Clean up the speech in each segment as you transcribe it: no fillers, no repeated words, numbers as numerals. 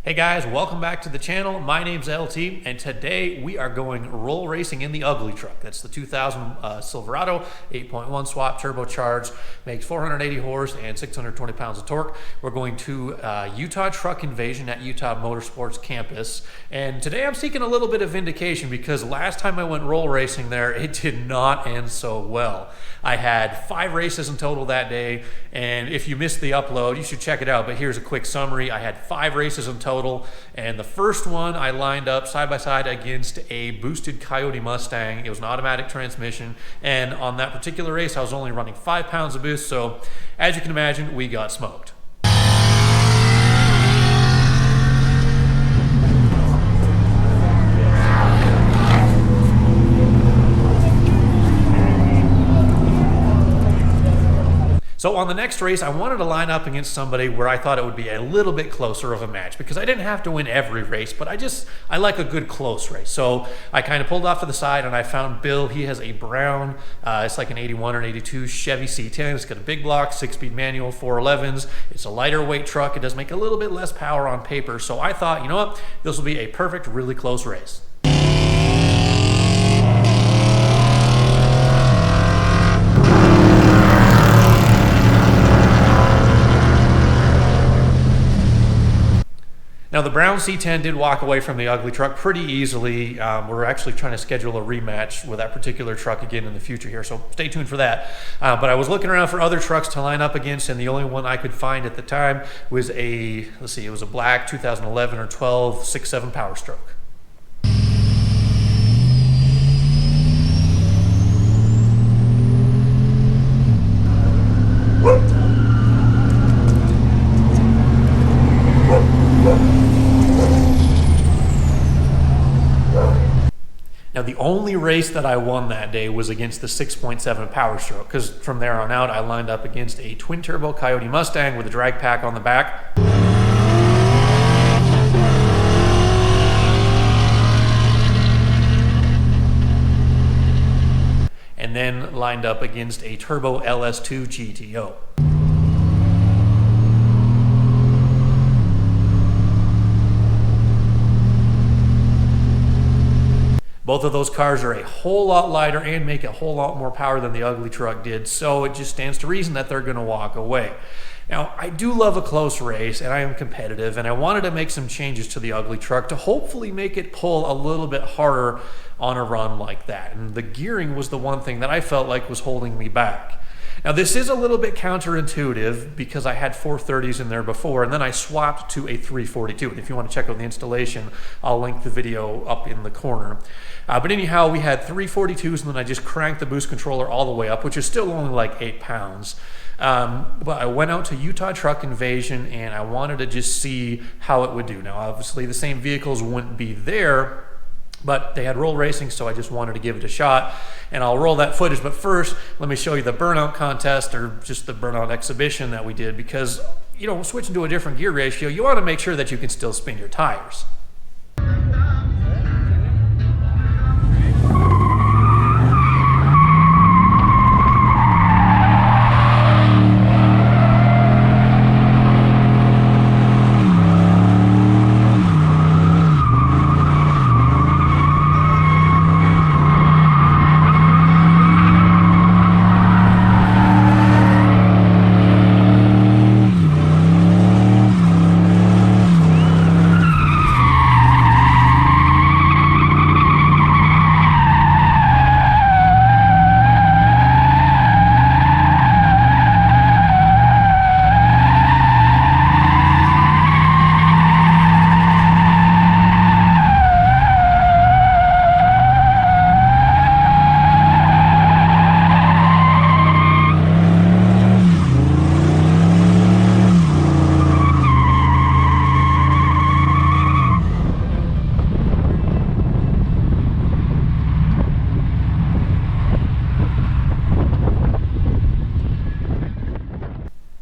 Hey guys, welcome back to the channel. My name's LT, and today we are going roll racing in the Ugly Truck. That's the 2000 Silverado, 8.1 swap, turbocharged, makes 480 horse and 620 pounds of torque. We're going to Utah Truck Invasion at Utah Motorsports Campus, and today I'm seeking a little bit of vindication because last time I went roll racing there, it did not end so well. I had 5 races in total that day, and if you missed the upload, you should check it out, but here's a quick summary. I had 5 races in total, and the first one I lined up side by side against a boosted Coyote Mustang. It was an automatic transmission, and on that particular race I was only running 5 pounds of boost, so as you can imagine, we got smoked. So on the next race, I wanted to line up against somebody where I thought it would be a little bit closer of a match because I didn't have to win every race, but I like a good close race. So I kind of pulled off to the side and I found Bill. He has a brown, it's like an 81 or an 82 Chevy C10. It's got a big block, 6-speed manual, 411s. It's a lighter weight truck. It does make a little bit less power on paper. So I thought, you know what, this will be a perfect, really close race. Now the brown C10 did walk away from the Ugly Truck pretty easily. We're actually trying to schedule a rematch with that particular truck again in the future here, so stay tuned for that. But I was looking around for other trucks to line up against, and the only one I could find at the time was it was a black 2011 or 12 6.7 Power Stroke. Now the only race that I won that day was against the 6.7 Power Stroke, because from there on out I lined up against a twin turbo Coyote Mustang with a drag pack on the back. And then lined up against a turbo LS2 GTO. Both of those cars are a whole lot lighter and make a whole lot more power than the Ugly Truck did, so it just stands to reason that they're going to walk away. Now, I do love a close race, and I am competitive, and I wanted to make some changes to the Ugly Truck to hopefully make it pull a little bit harder on a run like that. And the gearing was the one thing that I felt like was holding me back. Now this is a little bit counterintuitive because I had 430s in there before, and then I swapped to a 342. And if you want to check out the installation, I'll link the video up in the corner. But anyhow, we had 342s, and then I just cranked the boost controller all the way up, which is still only like 8 pounds. But I went out to Utah Truck Invasion, and I wanted to just see how it would do. Now obviously the same vehicles wouldn't be there, but they had roll racing, so I just wanted to give it a shot, and I'll roll that footage. But first, let me show you the Burnout Contest, or just the Burnout exhibition that we did, because, you know, switching to a different gear ratio, you want to make sure that you can still spin your tires.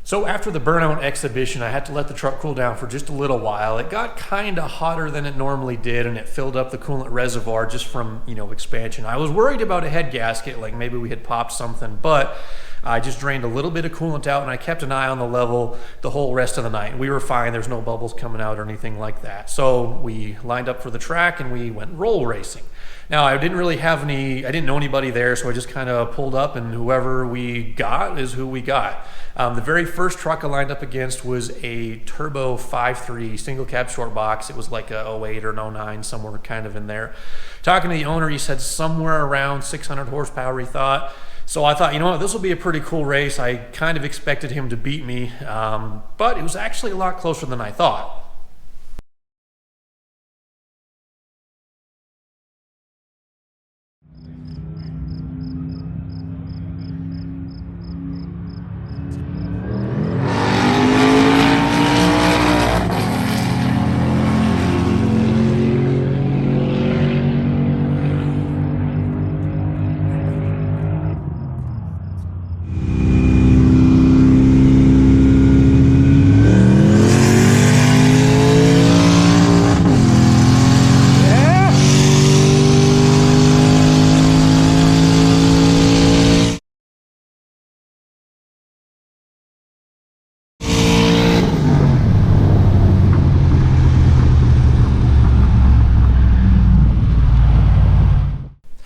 So after the Burnout exhibition, I had to let the truck cool down for just a little while. It got kind of hotter than it normally did, and it filled up the coolant reservoir just from, expansion. I was worried about a head gasket, like maybe we had popped something, but I just drained a little bit of coolant out, and I kept an eye on the level the whole rest of the night. We were fine. There's no bubbles coming out or anything like that. So we lined up for the track and we went roll racing. Now, I didn't know anybody there, so I just kind of pulled up, and whoever we got is who we got. The very first truck I lined up against was a Turbo 5.3 single cab short box. It was like a 08 or an 09, somewhere kind of in there. Talking to the owner, he said somewhere around 600 horsepower, he thought. So I thought, you know what, this will be a pretty cool race. I kind of expected him to beat me, but it was actually a lot closer than I thought.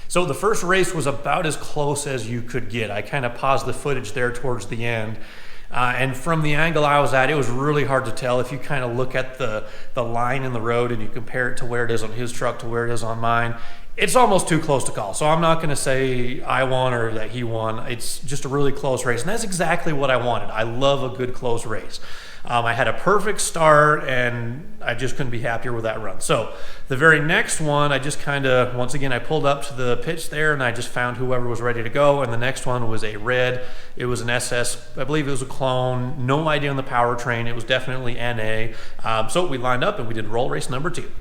So the first race was about as close as you could get. I kind of paused the footage there towards the end. And from the angle I was at, it was really hard to tell. If you kind of look at the line in the road and you compare it to where it is on his truck to where it is on mine, it's almost too close to call. So I'm not going to say I won or that he won. It's just a really close race. And that's exactly what I wanted. I love a good close race. I had a perfect start, and I just couldn't be happier with that run. So the very next one, I just kind of, once again, I pulled up to the pitch there, and I just found whoever was ready to go. And the next one was a red. It was an SS. I believe it was a clone. No idea on the powertrain. It was definitely NA. So we lined up, and we did roll race number 2.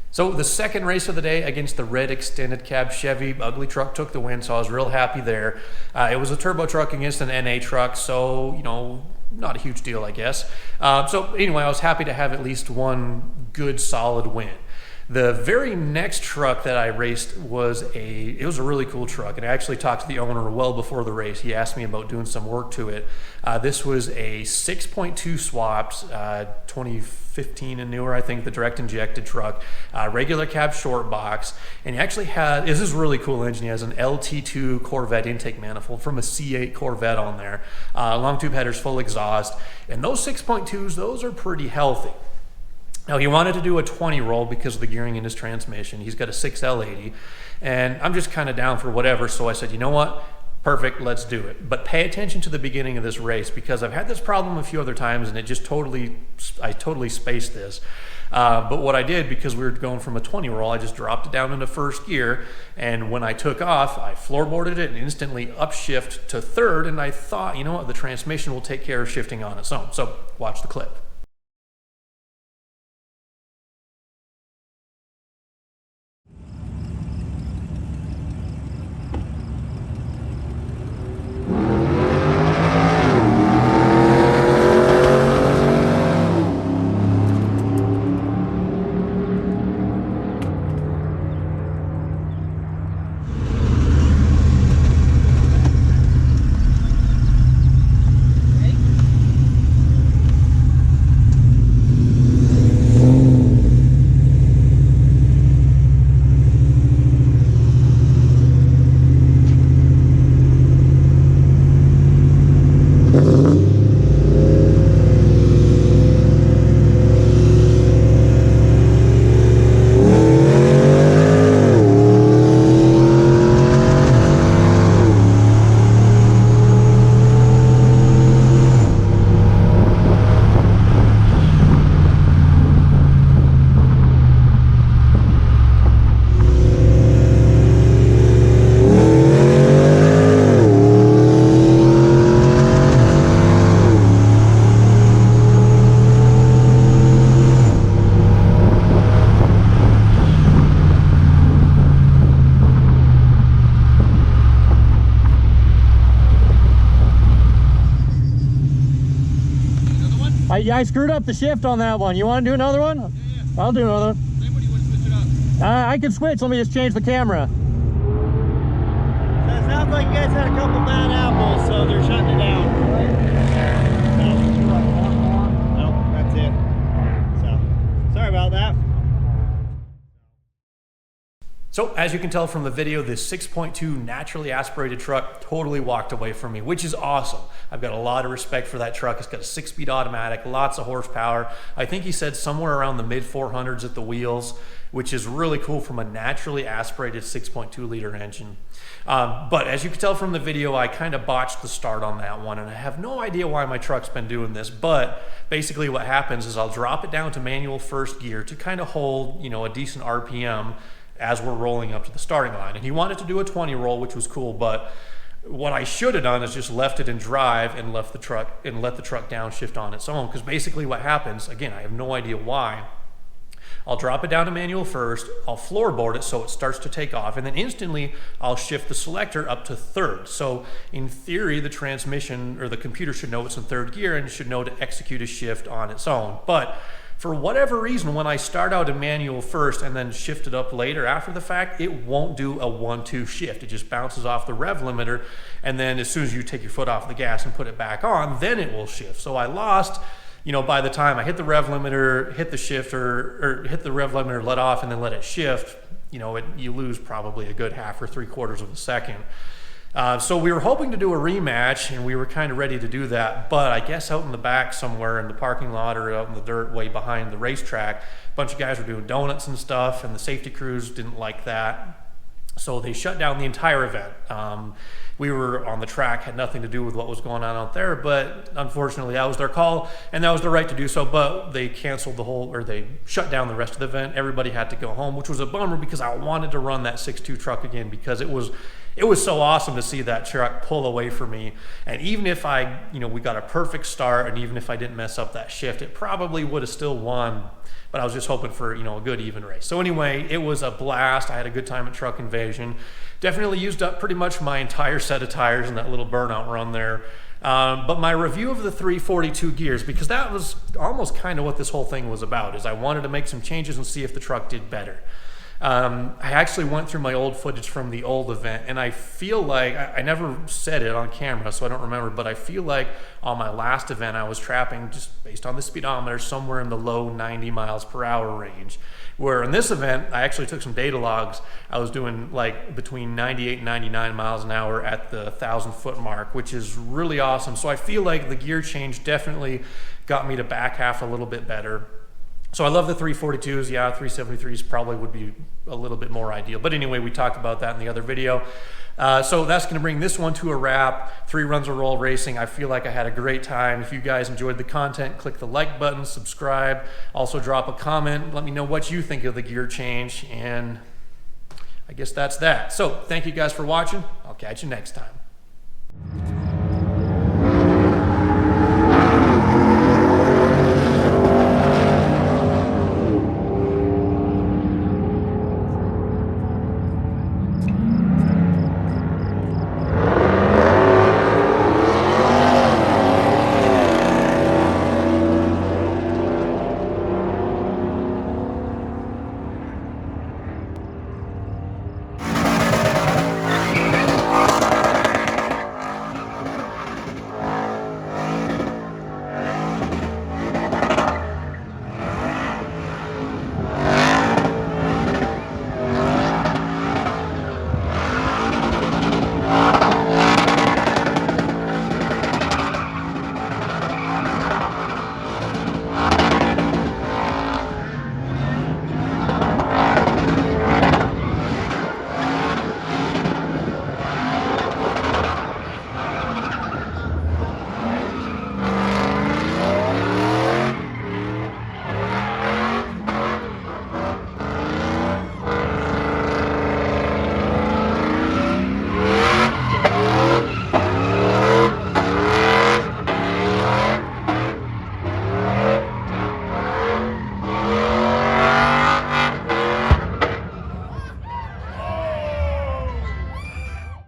So the second race of the day against the red extended cab Chevy, UglyTruck took the win, so I was real happy there. It was a turbo truck against an NA truck, so, you know, not a huge deal, I guess. So anyway, I was happy to have at least one good, solid win. The very next truck that I raced was a really cool truck, and I actually talked to the owner well before the race. He asked me about doing some work to it. This was a 6.2 swapped, 2015 and newer, I think, the direct injected truck, regular cab short box, and he actually had, this is a really cool engine. He has an LT2 Corvette intake manifold from a C8 Corvette on there, long tube headers, full exhaust, and those 6.2s, those are pretty healthy. Now, he wanted to do a 20 roll because of the gearing in his transmission. He's got a 6L80, and I'm just kind of down for whatever, so I said, you know what? Perfect, let's do it. But pay attention to the beginning of this race, because I've had this problem a few other times, and I totally spaced this. But what I did, because we were going from a 20 roll, I just dropped it down into first gear, and when I took off, I floorboarded it and instantly upshift to third, and I thought, you know what, the transmission will take care of shifting on its own. So watch the clip. I screwed up the shift on that one. You want to do another one? Yeah. I'll do another one. Anybody want to switch it up? I can switch. Let me just change the camera. So it sounds like you guys had a couple bad apples, so they're shutting it down. Nope, that's it. So, sorry about that. So as you can tell from the video, this 6.2 naturally aspirated truck totally walked away from me, which is awesome. I've got a lot of respect for that truck. It's got a 6-speed automatic, lots of horsepower. I think he said somewhere around the mid 400s at the wheels, which is really cool from a naturally aspirated 6.2 liter engine. But as you can tell from the video, I kind of botched the start on that one, and I have no idea why my truck's been doing this, but basically what happens is I'll drop it down to manual first gear to kind of hold, you know, a decent RPM as we're rolling up to the starting line. And he wanted to do a 20 roll, which was cool, but what I should have done is just left it in drive and let the truck downshift on its own. Because basically what happens, again, I have no idea why, I'll drop it down to manual first, I'll floorboard it so it starts to take off, and then instantly I'll shift the selector up to third. So in theory, the transmission or the computer should know it's in third gear and should know to execute a shift on its own. But for whatever reason, when I start out in manual first and then shift it up later after the fact, it won't do a 1-2 shift. It just bounces off the rev limiter, and then as soon as you take your foot off the gas and put it back on, then it will shift. So I lost, you know, by the time I hit the rev limiter, hit the shifter, or hit the rev limiter, let off, and then let it shift, you know, you lose probably a good 1/2 or 3/4 of a second. So we were hoping to do a rematch, and we were kind of ready to do that, but I guess out in the back somewhere in the parking lot or out in the dirt way behind the racetrack, a bunch of guys were doing donuts and stuff, and the safety crews didn't like that. So they shut down the entire event. We were on the track, had nothing to do with what was going on out there, but unfortunately that was their call, and that was their right to do so, but they canceled the whole, or they shut down the rest of the event. Everybody had to go home, which was a bummer because I wanted to run that 6.2 truck again because it was so awesome to see that truck pull away from me. And even if we got a perfect start, and even if I didn't mess up that shift, it probably would have still won. But I was just hoping for, a good even race. So anyway, it was a blast. I had a good time at Truck Invasion. Definitely used up pretty much my entire set of tires in that little burnout run there. But my review of the 342 gears, because that was almost kind of what this whole thing was about, is I wanted to make some changes and see if the truck did better. I actually went through my old footage from the old event, and I feel like, I never said it on camera, so I don't remember, but I feel like on my last event I was trapping, just based on the speedometer, somewhere in the low 90 miles per hour range. Where in this event, I actually took some data logs. I was doing like between 98 and 99 miles an hour at the 1,000-foot mark, which is really awesome. So I feel like the gear change definitely got me to back half a little bit better. So I love the 342s. Yeah, 373s probably would be a little bit more ideal. But anyway, we talked about that in the other video. So that's going to bring this one to a wrap. 3 runs of roll racing. I feel like I had a great time. If you guys enjoyed the content, click the like button, subscribe. Also drop a comment. Let me know what you think of the gear change. And I guess that's that. So thank you guys for watching. I'll catch you next time.